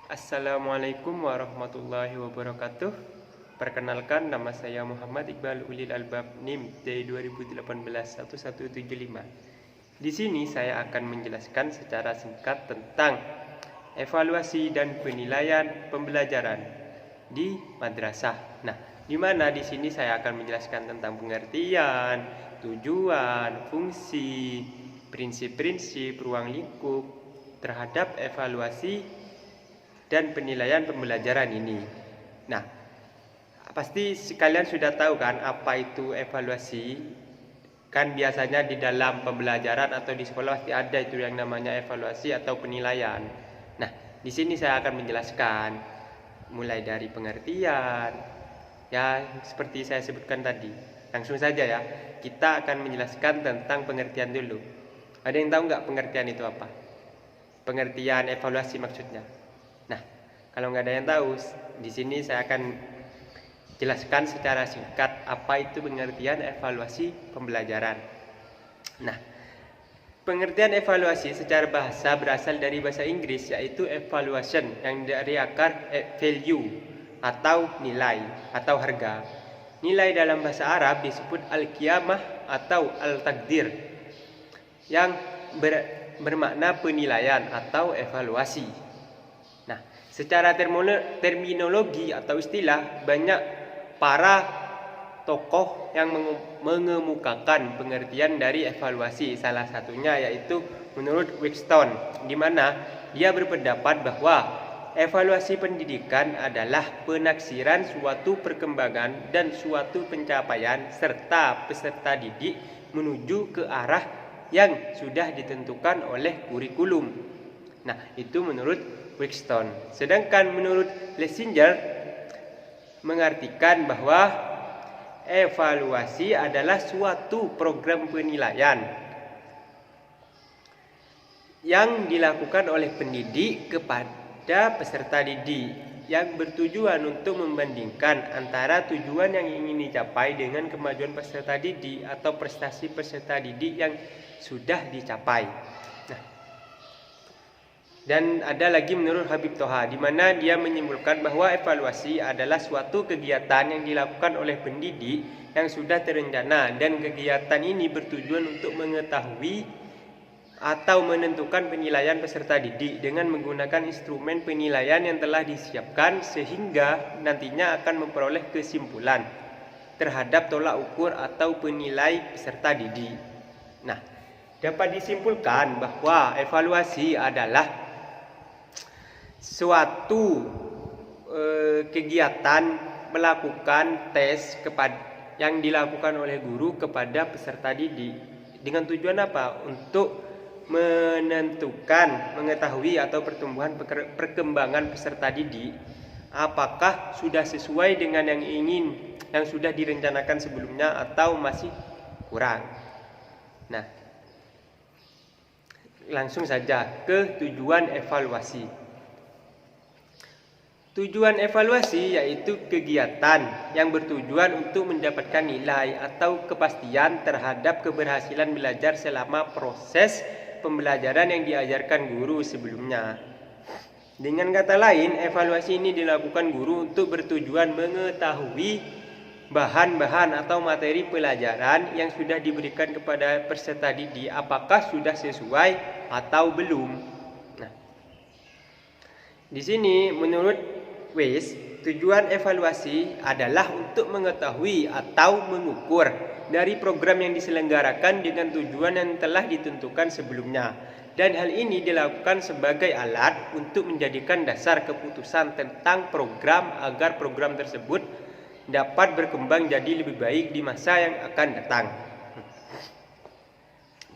Assalamualaikum warahmatullahi wabarakatuh. Perkenalkan, nama saya Muhammad Iqbal Ulil Albab, NIM T2018-1175. Di sini saya akan menjelaskan secara singkat tentang evaluasi dan penilaian pembelajaran di madrasah. Nah, di mana di sini saya akan menjelaskan tentang pengertian, tujuan, fungsi, prinsip-prinsip, ruang lingkup terhadap evaluasi dan penilaian pembelajaran ini. Nah, pasti kalian sudah tahu kan apa itu evaluasi? Kan biasanya di dalam pembelajaran atau di sekolah pasti ada itu yang namanya evaluasi atau penilaian. Nah, di sini saya akan menjelaskan mulai dari pengertian, ya seperti saya sebutkan tadi. Langsung saja ya, kita akan menjelaskan tentang pengertian dulu. Ada yang tahu nggak pengertian itu apa? Pengertian evaluasi maksudnya. Nah, kalau nggak ada yang tahu, di sini saya akan jelaskan secara singkat apa itu pengertian evaluasi pembelajaran. Nah, pengertian evaluasi secara bahasa berasal dari bahasa Inggris, yaitu evaluation, yang dari akar value atau nilai atau harga. Nilai dalam bahasa Arab disebut al-qiyamah atau al-takdir, yang bermakna penilaian atau evaluasi. Nah, secara terminologi atau istilah, banyak para tokoh yang mengemukakan pengertian dari evaluasi. Salah satunya yaitu menurut Winston, di mana dia berpendapat bahwa evaluasi pendidikan adalah penaksiran suatu perkembangan dan suatu pencapaian serta peserta didik menuju ke arah yang sudah ditentukan oleh kurikulum. Nah, itu menurut Winston. Sedangkan menurut Lessinger mengartikan bahwa evaluasi adalah suatu program penilaian yang dilakukan oleh pendidik kepada peserta didik, yang bertujuan untuk membandingkan antara tujuan yang ingin dicapai dengan kemajuan peserta didik atau prestasi peserta didik yang sudah dicapai. Nah, dan ada lagi menurut Habib Toha, di mana dia menyimpulkan bahwa evaluasi adalah suatu kegiatan yang dilakukan oleh pendidik yang sudah terencana, dan kegiatan ini bertujuan untuk mengetahui atau menentukan penilaian peserta didik dengan menggunakan instrumen penilaian yang telah disiapkan, sehingga nantinya akan memperoleh kesimpulan terhadap tolak ukur atau penilai peserta didik. Nah, dapat disimpulkan bahwa evaluasi adalah suatu kegiatan melakukan tes yang dilakukan oleh guru kepada peserta didik dengan tujuan apa? Untuk menentukan, mengetahui atau perkembangan peserta didik apakah sudah sesuai dengan yang sudah direncanakan sebelumnya atau masih kurang. Nah, langsung saja ke tujuan evaluasi. Tujuan evaluasi yaitu kegiatan yang bertujuan untuk mendapatkan nilai atau kepastian terhadap keberhasilan belajar selama proses pembelajaran yang diajarkan guru sebelumnya. Dengan kata lain, evaluasi ini dilakukan guru untuk bertujuan mengetahui bahan-bahan atau materi pelajaran yang sudah diberikan kepada peserta didik apakah sudah sesuai atau belum. Nah, di sini menurut Weiss, tujuan evaluasi adalah untuk mengetahui atau mengukur dari program yang diselenggarakan dengan tujuan yang telah ditentukan sebelumnya, dan hal ini dilakukan sebagai alat untuk menjadikan dasar keputusan tentang program agar program tersebut dapat berkembang jadi lebih baik di masa yang akan datang.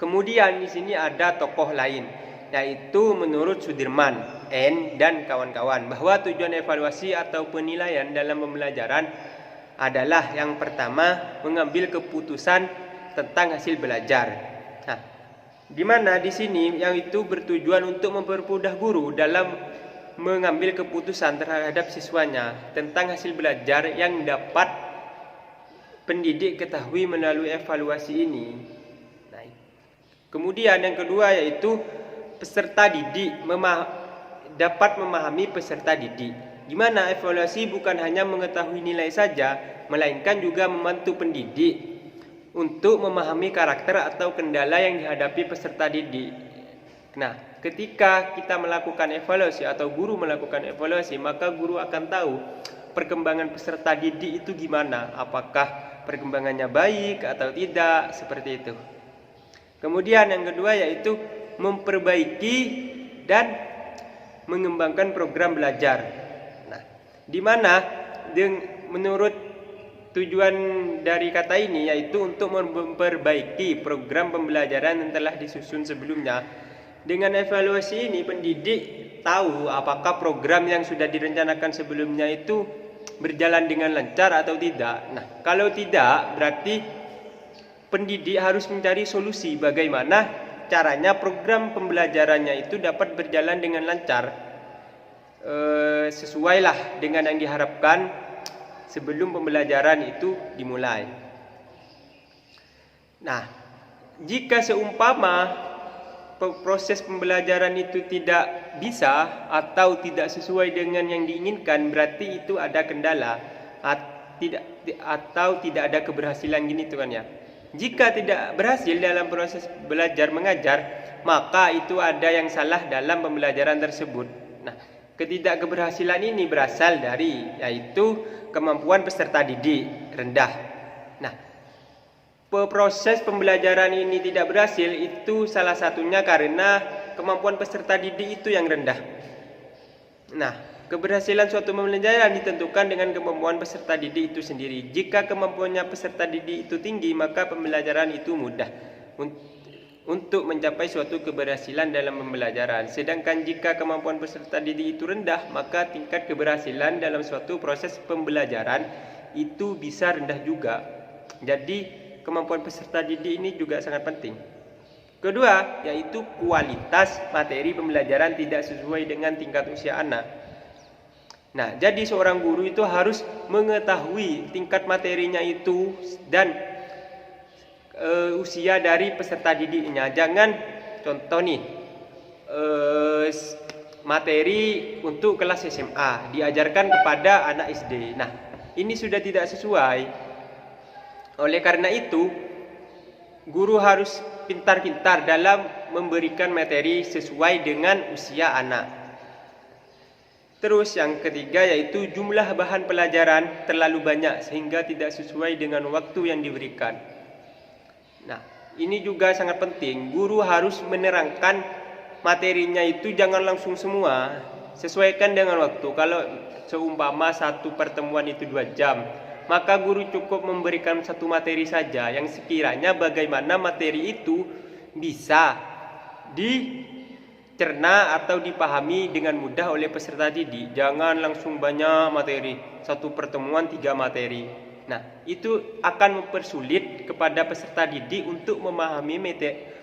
Kemudian di sini ada tokoh lain, yaitu menurut Sudirman N dan kawan-kawan, bahwa tujuan evaluasi atau penilaian dalam pembelajaran adalah yang pertama mengambil keputusan tentang hasil belajar. Nah, di mana di sini yang itu bertujuan untuk mempermudah guru dalam mengambil keputusan terhadap siswanya tentang hasil belajar yang dapat pendidik ketahui melalui evaluasi ini. Nah, kemudian yang kedua yaitu peserta didik dapat memahami peserta didik. Di mana evaluasi bukan hanya mengetahui nilai saja, melainkan juga membantu pendidik untuk memahami karakter atau kendala yang dihadapi peserta didik. Nah, ketika kita melakukan evaluasi atau guru melakukan evaluasi, maka guru akan tahu perkembangan peserta didik itu gimana, apakah perkembangannya baik atau tidak, seperti itu. Kemudian yang kedua yaitu memperbaiki dan mengembangkan program belajar. Nah, di mana menurut tujuan dari kata ini yaitu untuk memperbaiki program pembelajaran yang telah disusun sebelumnya. Dengan evaluasi ini pendidik tahu apakah program yang sudah direncanakan sebelumnya itu berjalan dengan lancar atau tidak. Nah, kalau tidak berarti pendidik harus mencari solusi bagaimana caranya program pembelajarannya itu dapat berjalan dengan lancar, sesuailah dengan yang diharapkan sebelum pembelajaran itu dimulai. Nah, jika seumpama proses pembelajaran itu tidak bisa atau tidak sesuai dengan yang diinginkan, berarti itu ada kendala atau tidak ada keberhasilan gini tuh kan ya. Jika tidak berhasil dalam proses belajar mengajar, maka itu ada yang salah dalam pembelajaran tersebut. Nah, ketidakkeberhasilan ini berasal dari yaitu kemampuan peserta didik rendah. Nah, proses pembelajaran ini tidak berhasil itu salah satunya karena kemampuan peserta didik itu yang rendah. Nah, keberhasilan suatu pembelajaran ditentukan dengan kemampuan peserta didik itu sendiri. Jika kemampuannya peserta didik itu tinggi, maka pembelajaran itu mudah untuk mencapai suatu keberhasilan dalam pembelajaran. Sedangkan jika kemampuan peserta didik itu rendah, maka tingkat keberhasilan dalam suatu proses pembelajaran itu bisa rendah juga. Jadi, kemampuan peserta didik ini juga sangat penting. Kedua, yaitu kualitas materi pembelajaran tidak sesuai dengan tingkat usia anak. Nah, jadi seorang guru itu harus mengetahui tingkat materinya itu dan usia dari peserta didiknya. Jangan contoh nih, materi untuk kelas SMA diajarkan kepada anak SD. Nah, ini sudah tidak sesuai. Oleh karena itu, guru harus pintar-pintar dalam memberikan materi sesuai dengan usia anak. Terus yang ketiga yaitu jumlah bahan pelajaran terlalu banyak sehingga tidak sesuai dengan waktu yang diberikan. Nah, ini juga sangat penting. Guru harus menerangkan materinya itu jangan langsung semua. Sesuaikan dengan waktu. Kalau seumpama satu pertemuan itu 2 jam, maka guru cukup memberikan satu materi saja yang sekiranya bagaimana materi itu bisa dicerna atau dipahami dengan mudah oleh peserta didik. Jangan langsung banyak materi, satu pertemuan 3 materi. Nah, itu akan mempersulit kepada peserta didik untuk memahami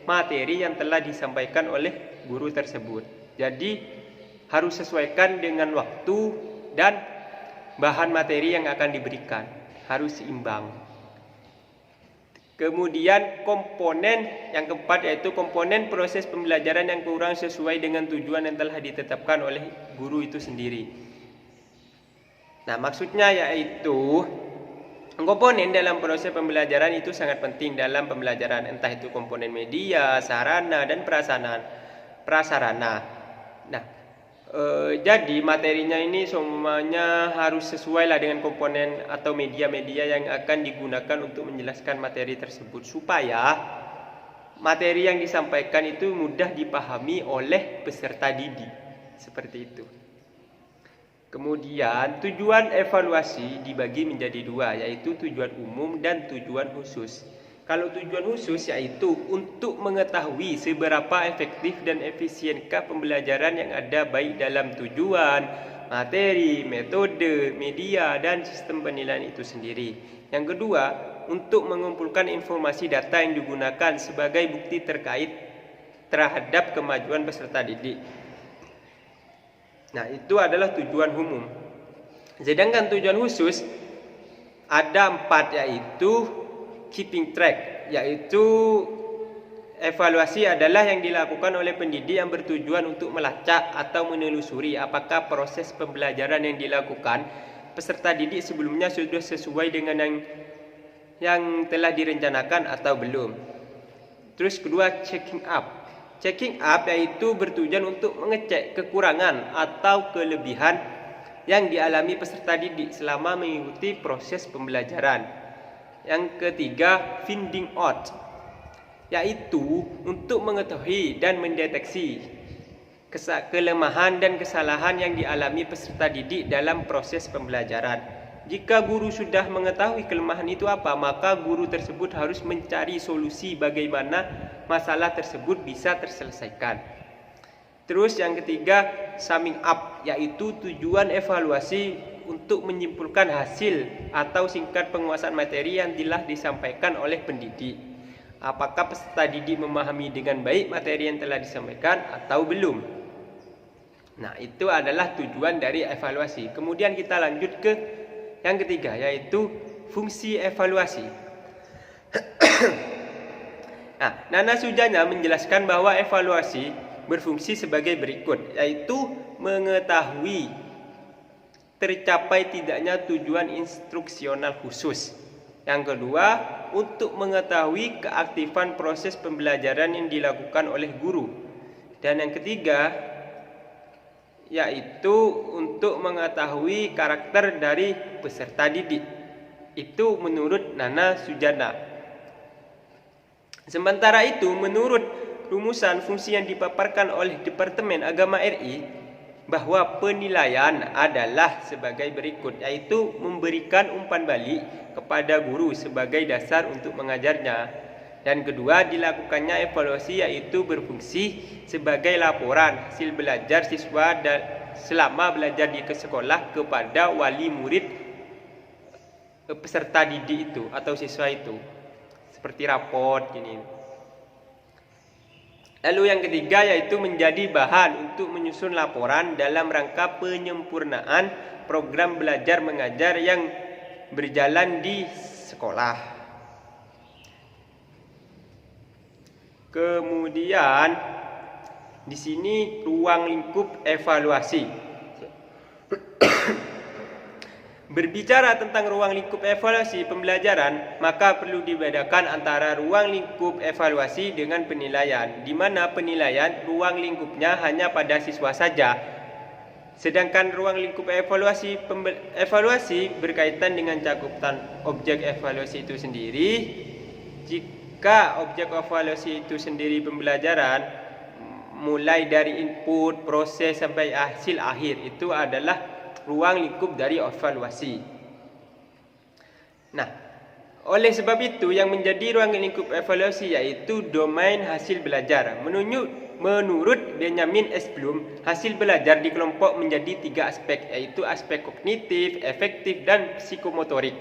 materi yang telah disampaikan oleh guru tersebut. Jadi harus sesuaikan dengan waktu dan bahan materi yang akan diberikan, harus seimbang. Kemudian komponen yang keempat yaitu komponen proses pembelajaran yang kurang sesuai dengan tujuan yang telah ditetapkan oleh guru itu sendiri. Nah, maksudnya yaitu komponen dalam proses pembelajaran itu sangat penting dalam pembelajaran, entah itu komponen media, sarana, dan prasarana. Nah, jadi materinya ini semuanya harus sesuai lah dengan komponen atau media-media yang akan digunakan untuk menjelaskan materi tersebut supaya materi yang disampaikan itu mudah dipahami oleh peserta didik. Seperti itu. Kemudian tujuan evaluasi dibagi menjadi 2, yaitu tujuan umum dan tujuan khusus. Kalau tujuan khusus yaitu untuk mengetahui seberapa efektif dan efisienkah pembelajaran yang ada baik dalam tujuan, materi, metode, media, dan sistem penilaian itu sendiri. Yang kedua, untuk mengumpulkan informasi data yang digunakan sebagai bukti terkait terhadap kemajuan peserta didik. Nah, itu adalah tujuan umum. Sedangkan tujuan khusus ada 4, yaitu keeping track, yaitu evaluasi adalah yang dilakukan oleh pendidik yang bertujuan untuk melacak atau menelusuri apakah proses pembelajaran yang dilakukan peserta didik sebelumnya sudah sesuai dengan yang telah direncanakan atau belum. Terus kedua, checking up. Checking up yaitu bertujuan untuk mengecek kekurangan atau kelebihan yang dialami peserta didik selama mengikuti proses pembelajaran. Yang ketiga, finding out, yaitu untuk mengetahui dan mendeteksi kelemahan dan kesalahan yang dialami peserta didik dalam proses pembelajaran. Jika guru sudah mengetahui kelemahan itu apa, maka guru tersebut harus mencari solusi bagaimana masalah tersebut bisa terselesaikan. Terus yang ketiga, summing up, yaitu tujuan evaluasi untuk menyimpulkan hasil atau singkat penguasaan materi yang telah disampaikan oleh pendidik. Apakah peserta didik memahami dengan baik materi yang telah disampaikan atau belum? Nah, itu adalah tujuan dari evaluasi. Kemudian kita lanjut ke yang ketiga, yaitu fungsi evaluasi. Nah, Nana Sujana menjelaskan bahwa evaluasi berfungsi sebagai berikut, yaitu mengetahui tercapai tidaknya tujuan instruksional khusus. Yang kedua, untuk mengetahui keaktifan proses pembelajaran yang dilakukan oleh guru. Dan yang ketiga, yaitu untuk mengetahui karakter dari peserta didik. Itu menurut Nana Sujana. Sementara itu, menurut rumusan fungsi yang dipaparkan oleh Departemen Agama RI, bahwa penilaian adalah sebagai berikut, yaitu memberikan umpan balik kepada guru sebagai dasar untuk mengajarnya. Dan kedua, dilakukannya evaluasi yaitu berfungsi sebagai laporan hasil belajar siswa selama belajar di sekolah kepada wali murid peserta didik itu atau siswa itu, seperti raport gini. Lalu yang ketiga, yaitu menjadi bahan untuk menyusun laporan dalam rangka penyempurnaan program belajar mengajar yang berjalan di sekolah. Kemudian di sini ruang lingkup evaluasi. Berbicara tentang ruang lingkup evaluasi pembelajaran, maka perlu dibedakan antara ruang lingkup evaluasi dengan penilaian, di mana penilaian ruang lingkupnya hanya pada siswa saja. Sedangkan ruang lingkup evaluasi berkaitan dengan cakupan objek evaluasi itu sendiri. Jika objek evaluasi itu sendiri pembelajaran, mulai dari input, proses sampai hasil akhir, itu adalah ruang lingkup dari evaluasi. Nah, oleh sebab itu yang menjadi ruang lingkup evaluasi yaitu domain hasil belajar. Menurut Benjamin S. Bloom, hasil belajar dikelompok menjadi 3 aspek, yaitu aspek kognitif, efektif, dan psikomotorik.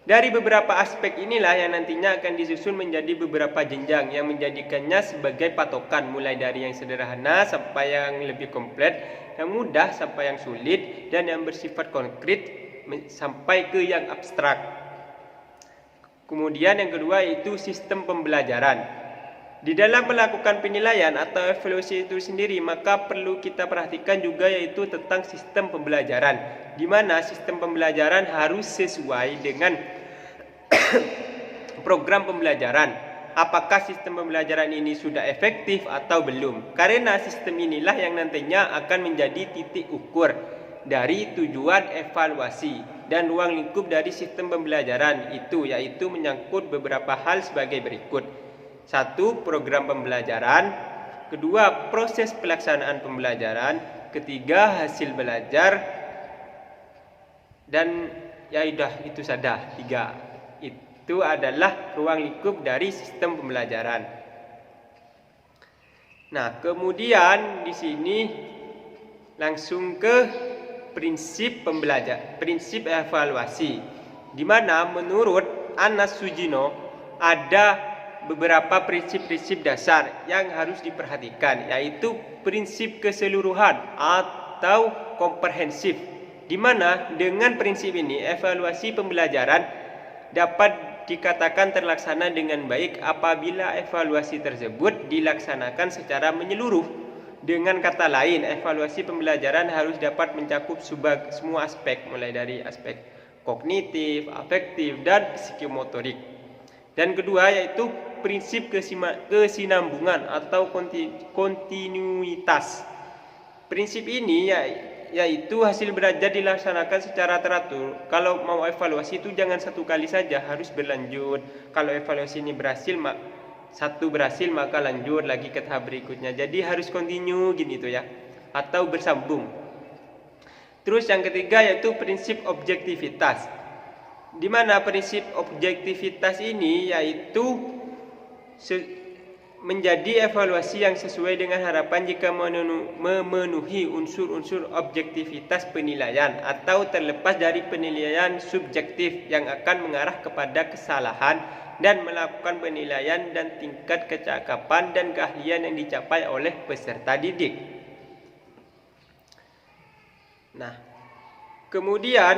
Dari beberapa aspek inilah yang nantinya akan disusun menjadi beberapa jenjang yang menjadikannya sebagai patokan, mulai dari yang sederhana sampai yang lebih komplit, yang mudah sampai yang sulit, dan yang bersifat konkret sampai ke yang abstrak. Kemudian yang kedua yaitu sistem pembelajaran. Di dalam melakukan penilaian atau evaluasi itu sendiri, maka perlu kita perhatikan juga yaitu tentang sistem pembelajaran, di mana sistem pembelajaran harus sesuai dengan program pembelajaran. Apakah sistem pembelajaran ini sudah efektif atau belum? Karena sistem inilah yang nantinya akan menjadi titik ukur dari tujuan evaluasi dan ruang lingkup dari sistem pembelajaran itu, yaitu menyangkut beberapa hal sebagai berikut. 1. Program pembelajaran. 2. Proses pelaksanaan pembelajaran. 3. Hasil belajar. Dan ya sudah itu saja 3. Itu adalah ruang lingkup dari sistem pembelajaran. Nah, kemudian di sini langsung ke prinsip prinsip evaluasi, di mana menurut Anas Sujino ada beberapa prinsip-prinsip dasar yang harus diperhatikan, yaitu prinsip keseluruhan atau komprehensif, di mana dengan prinsip ini evaluasi pembelajaran dapat dikatakan terlaksana dengan baik apabila evaluasi tersebut dilaksanakan secara menyeluruh. Dengan kata lain, evaluasi pembelajaran harus dapat mencakup semua aspek, mulai dari aspek kognitif, afektif, dan psikomotorik. Dan kedua yaitu prinsip kesinambungan atau kontinuitas. Prinsip ini yaitu hasil belajar dilaksanakan secara teratur. Kalau mau evaluasi itu jangan satu kali saja, harus berlanjut. Kalau evaluasi ini berhasil, maka lanjut lagi ke tahap berikutnya. Jadi harus kontinu gini tuh ya, atau bersambung. Terus yang ketiga yaitu prinsip objektivitas. Di mana prinsip objektivitas ini yaitu menjadi evaluasi yang sesuai dengan harapan jika memenuhi unsur-unsur objektivitas penilaian atau terlepas dari penilaian subjektif yang akan mengarah kepada kesalahan dan melakukan penilaian dan tingkat kecakapan dan keahlian yang dicapai oleh peserta didik. Nah, kemudian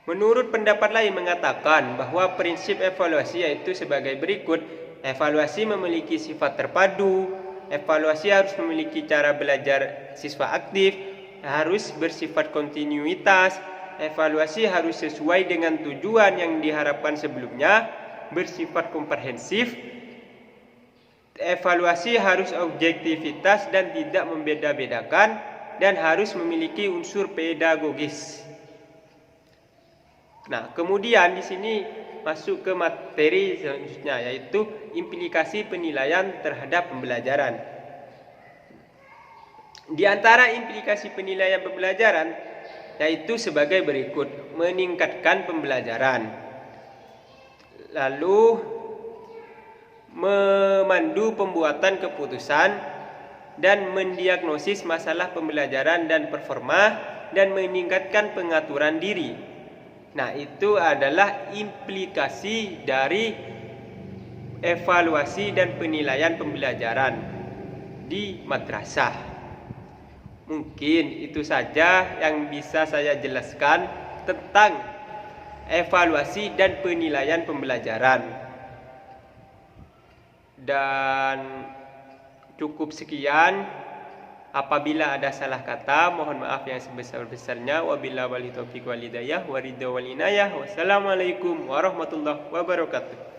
menurut pendapat lain mengatakan bahwa prinsip evaluasi yaitu sebagai berikut. Evaluasi memiliki sifat terpadu, evaluasi harus memiliki cara belajar siswa aktif, harus bersifat kontinuitas, evaluasi harus sesuai dengan tujuan yang diharapkan sebelumnya, bersifat komprehensif, evaluasi harus objektivitas dan tidak membeda-bedakan, dan harus memiliki unsur pedagogis. Nah, kemudian di sini masuk ke materi selanjutnya yaitu implikasi penilaian terhadap pembelajaran. Di antara implikasi penilaian pembelajaran yaitu sebagai berikut: meningkatkan pembelajaran, lalu memandu pembuatan keputusan dan mendiagnosis masalah pembelajaran dan performa, dan meningkatkan pengaturan diri. Nah, itu adalah implikasi dari evaluasi dan penilaian pembelajaran di madrasah. Mungkin itu saja yang bisa saya jelaskan tentang evaluasi dan penilaian pembelajaran. Dan cukup sekian. Apabila ada salah kata, mohon maaf yang sebesar-besarnya. Wabillahi taufiq wal hidayah, waridho wal inayah. Wassalamualaikum warahmatullahi wabarakatuh.